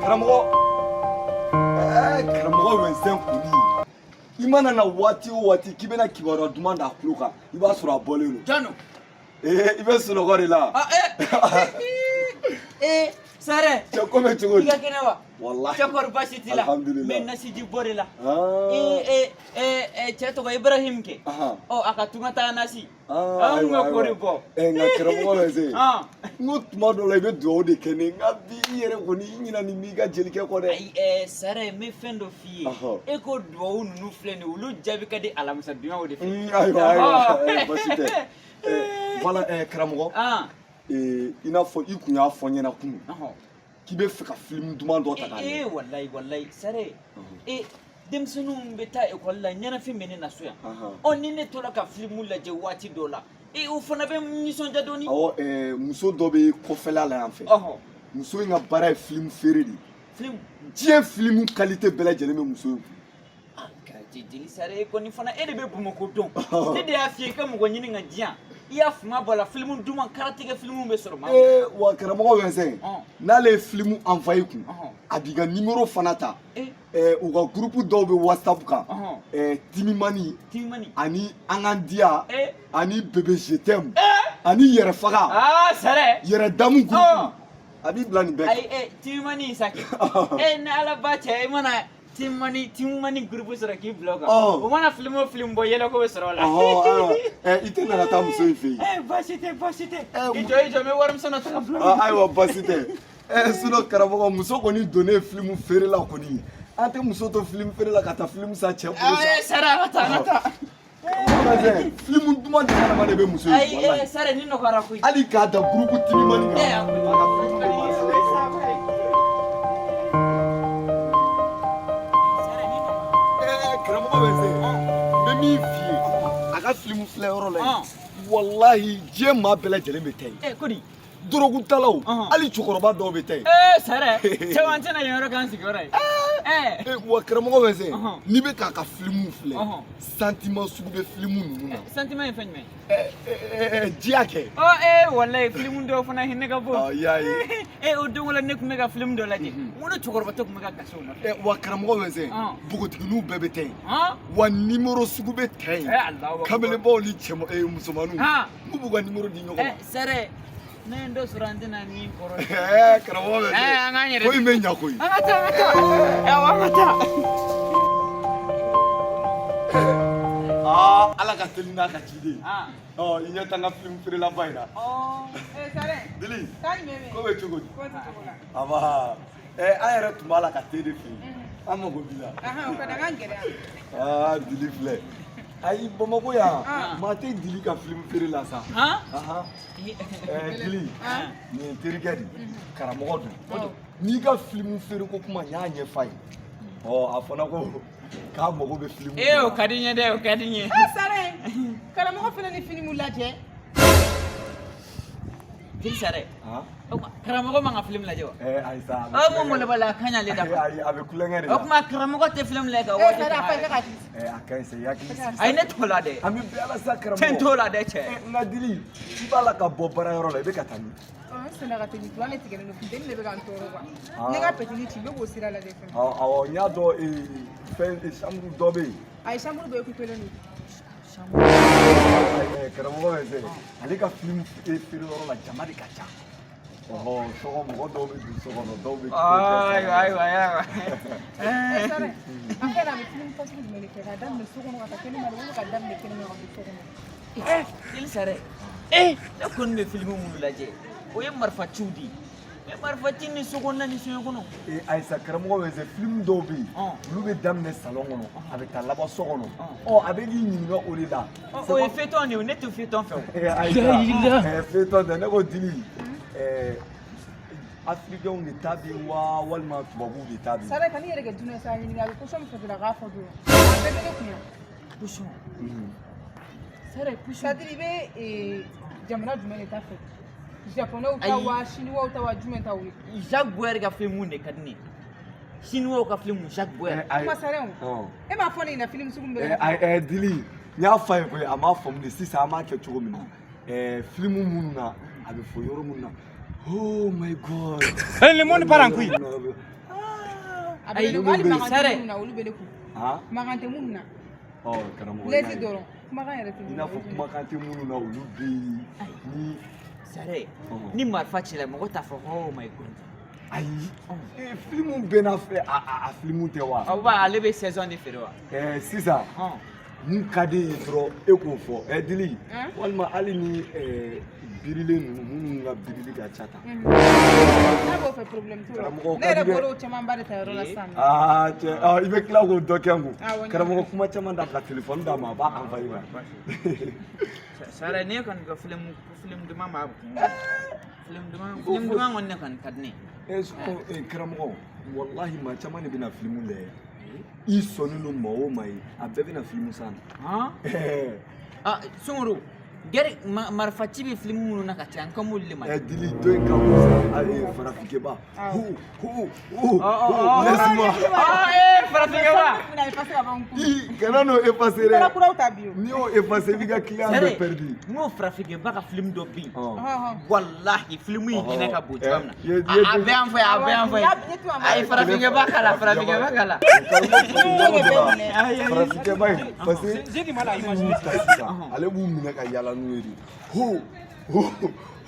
Karamoko Winzin kuni. Imana na wati kibena kibara dumanda akluka. Iba sura bolelo. Jano. Ibe sunogori la. Sare. Chokome chukuri. Iga kenewa. Wallahi. Chokor basitila. Alhamdulillah. Menna siji borela. Cheto ko Ibrahim ke. Oh akatunga ta nasi. Ngakoribo. Karamoko Winzin. Ngut modola ibe do de kene ngabi yere koni nyina ni miga jelike ko de. Sare me fendo fie. Eko do nunu fleni ulu jabi kadi alamsa dunya o de fi. Basite. Voilà Karamoko. Ina fo ikunya fo nyena kunu. Kibe fika film duma do ta kale. Wallahi sare. Demsunu mbeta école la nyana fi meni na soya. On ni ne tola ka film la je wati dola. O fana be mission jadoni. Muso do be ko fela la en fait. Muso nga bara film feredi. Film. Tie film qualité bela jele me muso. Jeli sare ko ni fana ede be bumo ko don. Ne de afie ka mo nyini nga dia. Iya fuma bala film duma karate ke film be soro ma. Wa Karamoko Winzin. Na le film envoyé ku. Abiga numéro fanata. U ga groupe do be WhatsApp kan. Timimani ani angandia ani bébé je t'aime. Ani yere faga. Sare. Yere damu groupe. Abi blani be. Timimani saki. Na ala bache mana Timani groupe sera ki blog. O mana film boy yelo ko sera la. Ite na ta muso ife. Basite. Ijo me waram sana ta blog. Aywa basite. Suno Karamoko muso ko ni donner film fere la ko ni. Ante muso to film fere la kata film sa che pour ça. Sara ngata. Film duma de kana mane be muso. Sara ni no kara ko. Ali ka da groupe Timimani ka. Karamoko Winzin. Memi fie. Aka film fleur la. Wallahi je ma bela jele me tay. Kodi. Dorogu talaw. Ali chokoroba do be tay. Sare. Chewante na yoro kan sigorai. Wa Karamoko Winzin. Ni be ka film fleur. Sentiment sugu be film nunu. Sentiment fenme. Diake. Wallahi film do fana hinne ga bo. O do wala nek mega film do laje. Wono chokoroba to mega kaso na. Wa Karamoko Winzin. Bugotinu bebe tay. Wa numéro sugu be tay. Kamele bo li chemo musomanu. Mu buga numéro di nyoko. Sare. Nendo surante na ni koro. Karamoko Winzin. Anganye. Ko ime nyako yi. Wangata. Ala ka telina ka chide. Inya tanga film fere la baina. Sare. Dili. Tani meme. Ko be chugo. Ko chokola. Aba. Ayere tumala ka tede film. Amo go bila. O kada ngere. Dili fle. Ai Bamako ya. Mate dili ka film fere la sa. Dili. Ni terigadi. Karamoko do. Ni ka film fere ko kuma nya nye fai. Afona ko ka mogo be film. O kadinye de o kadinye. Sare. Karamoko fele ni film laje. Dili sare. Karamoko manga film laje wa. Aisa. Mo le bala kanya le da. Ai ave kulengere. Kuma Karamoko te film le ga wa. Sare afa ka kati. Akai se yaki. Ai ne tola de. Ami be ala sa Karamoko. Ten tola de che. Na dili. Ibala ka bobara yoro la be katani. Sala ka tini tuale tigere no kudeni le be kan toro ba. Ne ga petini ti be go sira la de fe. Nya do fe chambre dobe. Ai chambre be ku pele no. Karamoko Winzin. Ali ka film fere yoro la jamadi kacha. Sogo mo do be sogo no do be. Ai. Sare. Akela me film pas me le kera dan me sogo no ka kene ma lo ka dan me kene ma ko sogo no. Dili sare. Da kon me film mu laje. O ye marfa chudi. Me marfa tini sogo na ni sogo no. Aisa Karamoko Winzin film do be. Lu be damne salon no avec ta labo sogo no. Avec ni nyinga olida. O e feton ni o netu feton fe. Aisa. Feton de ne ko dili. Africain ni tabi wa walma tubabu ni tabi. Sare kan yere ga duna sa ni ga ko so mo fadila ga fado. Abe be ko ya. Pushon. Sare pushon. Sadiri be jamana duma ne ta fe. Japonais ou tawa chinois ou tawa duma ta wi. Jacques Boer ga film ne kadni. Chinois ka film Jacques Boer. Kuma sare on. E ma foni na film sugun be. Dili. Nya fa ko ama fam de sisa ama ke chugo mi. Film mun na abi fo yoro mun na. Oh my God. Le monde part en couille. Ay, Sare. Ah? Magante munna. Oh, Karamoko. Lazy doro. Magan yɛrɛ tɛ Ina fɔ kumakan tɛ minnu na olu bɛ yen ni Sare. Ni marifa cila mɔgɔ t'a fɔ oh my God. ayi filimu bɛɛ n'a fɛ a filimu tɛ wa. Aw ba ale bɛ saison de feere wa. Sisan mun ka di ye dɔrɔn e k'o fɔ Dili walima hali ni birilen ninnu minnu ka birili ka ca tan. n'a b'o fɛ problème t'o la ne yɛrɛ bɔra o camanba de ta yɔrɔ la sisan. Cɛ i bɛ tila k'o dɔ kɛ n kun karamɔgɔ kuma caman da ka téléphone d'a ma a b'a envoyer ma. Sare ne kɔni ka film duman b'a kun. Film duman kɔni ne kɔni ka di ne ye. Karamɔgɔ wallahi maa caman de bɛna filimu lajɛ i sɔnnen don maa o maa ye a bɛɛ bɛna filimu san na. Sunguru gari marifa ci bɛ film minnu na ka ca an ka m'olu le ma. Dili dɔ in ka bon farafikɛba laisse-moi. Farafikɛba. kana n'o effacer dɛ. kuraw ta bi o. n'i y'o effacer i b'i ka client bɛɛ perdu. n y'o farafikɛba ka film dɔ bin wallahi film in hinɛ ka bon cogoya min na a bɛ yan fɛ a bɛ yan fɛ a ye farafikɛba kala farafikɛba kala. farafikɛba in parce que ale b'u minɛ ka yala n'u ye de a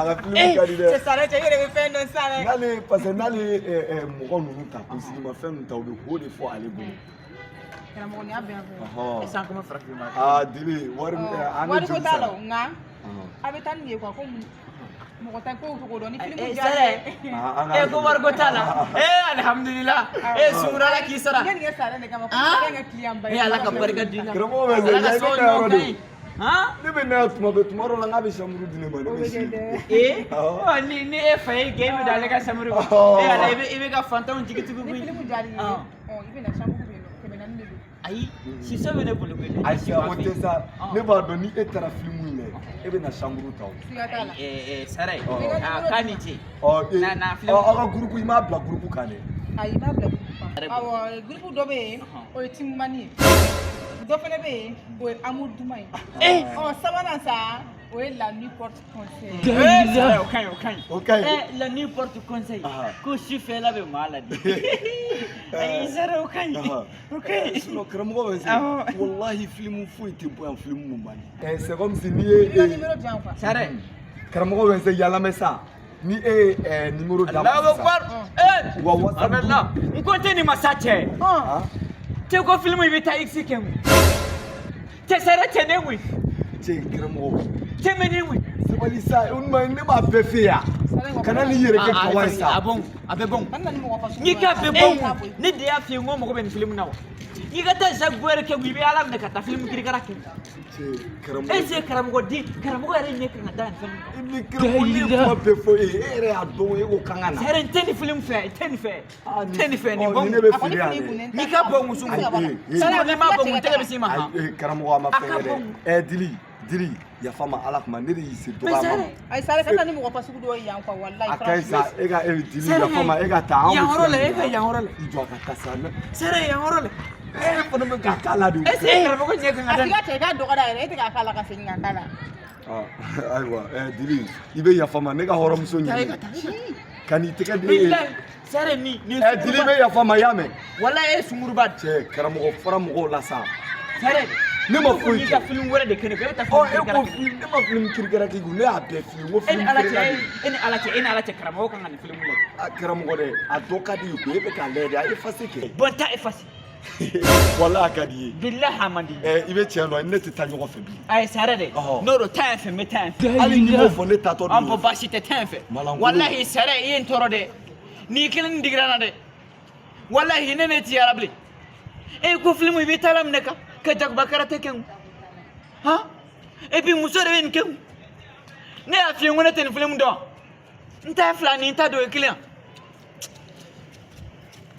ka filimu ka di dɛ. Sare cɛ i yɛrɛ bɛ fɛn dɔn sisan dɛ. n'ale parce que n'ale mɔgɔ ninnu ta kunsigimafɛn ninnu ta u bɛ ko de fɔ ale bolo. karamɔgɔ nin y'a bɛn fɛ. Sisan kuma farafikɛba. Dili wari wari ko t'a la o nka a bɛ taa nin ye quoi ko mɔgɔ ta ko cogo dɔn ni filimu Sare ko wari ko t'a la alhamdulillah sungura ala k'i sara. ne nin ye sare de kama ko n ka client ba ye. ala ka barika d'i la. karamɔgɔ bɛ ala ka sɔn ɲɔgɔn kan ye. ne bɛ na tuma bɛɛ tuma dɔ la n k'a bɛ chambre di ne ma ne bɛ si. ni e fa ye gɛn bɛ da ale ka chambre ma ala i bɛ ka fantanw jigitigiw ni filimu diyara i ye i bɛ na chambre bɛ yen nɔ 400 de don. ayi sisan bɛ ne bolo koyi. ayi o tɛ sa ne b'a dɔn ni e taara filimu in lajɛ e bɛ na chambre ta o. siga t'a la. Sare k'a ni ce. aw ka groupe i m'a bila groupe kan dɛ. ayi i m'a bila groupe kan. awɔ groupe dɔ bɛ yen o ye Team Mani ye. dɔ fana bɛ yen o ye Amour Duman ye. sabanan sa o ye La Nuit Porte Conseil. o ka ɲi. La Nuit Porte Conseil ko sufɛla bɛ maa la de. ayi Sare o ka ɲi. sinon karamɔgɔ bɛ se wallahi filimu foyi tɛ bɔ yan filimu mun b'a ye. c'est comme si n'i ye. i ka numéro di yan quoi. Sare. karamɔgɔ bɛ se yalamɛ sa ni e ye numéro d'a ma sisan. wa WhatsApp n ko tɛ nin ma sa cɛ. cɛ ko film i bɛ taa x kɛ mun. cɛ Sare cɛ ne mun. cɛ karamɔgɔ. cɛ mɛ ne mun. sabali sa ne b'a bɛɛ fɛ yan. kana n'i yɛrɛ kɛ kawa ye sa. a bɛ bɔn. n'i k'a bɛ bɔn ne de y'a f'i ye n ko mago bɛ nin film na wa. i ka taa Jacques Boyer kɛ i bɛ ala minɛ ka taa film kirikara kɛ. karamɔgɔ den karamɔgɔ yɛrɛ ɲɛ kan ka da nin fɛn min kan. ni karamɔgɔ ni kuma bɛɛ fɔ e yɛrɛ y'a dɔn e ko kan ka na. Sare n tɛ nin film fɛ n tɛ nin fɛ nin bɔ. ne bɛ fili yan dɛ. n'i ka bɔ muso Sare n'i ma bɔ mun tɛgɛ bɛ s'i ma han. karamɔgɔ a ma fɛn dɛ. Dili yafa ma ala kuma ne de y'i se dɔgɔya ma. ayi Sare ka taa ni mɔgɔ fasugu dɔ ye yan quoi wallahi. a ka ɲi sa e ka Dili yafa ma e ka taa. yan yɔrɔ la e ka yan yɔrɔ la. i jɔ a ka taa sa. Sare yan yɔrɔ la. e fana bɛ k'a k'a la de. est-ce que karamɔgɔ ɲɛ kan ka da. a ti ka cɛ i k'a dɔgɔda yɛrɛ e tɛ k'a k'a la ka segin k'a k'a la. ayiwa Dili i bɛ yafa ma ne ka hɔrɔnmuso ɲini ka n'i tɛgɛ di. Sare ni Dili bɛ yafa ma i y'a mɛn. wallahi e sunguruba. cɛ karamɔgɔ fara mɔgɔw la sa. Sare ne ma foyi kɛ. i ka film wɛrɛ de kɛ ne bɛ taa film kirikara kɛ. ne ma film kirikara kɛ ne y'a bɛɛ fili n ko film kirikara kɛ. e ni ala cɛ karamɔgɔ kan ka nin film lajɛ. karamɔgɔ dɛ a dɔ ka di ye ko e bɛ k'a lajɛ de a ye fasi kɛ. bɔn taa effacer. wallahi a ka di ye. billahi a man di. i bɛ tiɲɛ dɔn ne tɛ taa ɲɔgɔn fɛ bi. ayi Sare de n'o don taa yan fɛ n bɛ taa yan fɛ. hali n'i m'o fɔ ne taatɔ don. an bɔ baasi tɛ taa yan fɛ. wallahi Sare i ye n tɔɔrɔ dɛ n'i kelen nin digira n na dɛ wallahi ne ti yara bilen. e ko film i bɛ taa la minɛ kan ka jagoba karate kɛ n han et puis muso de bɛ nin kɛ n ne y'a f'i ye n ko ne tɛ nin film dɔn n t'a fila ni n t'a dɔn o ye kelen ye.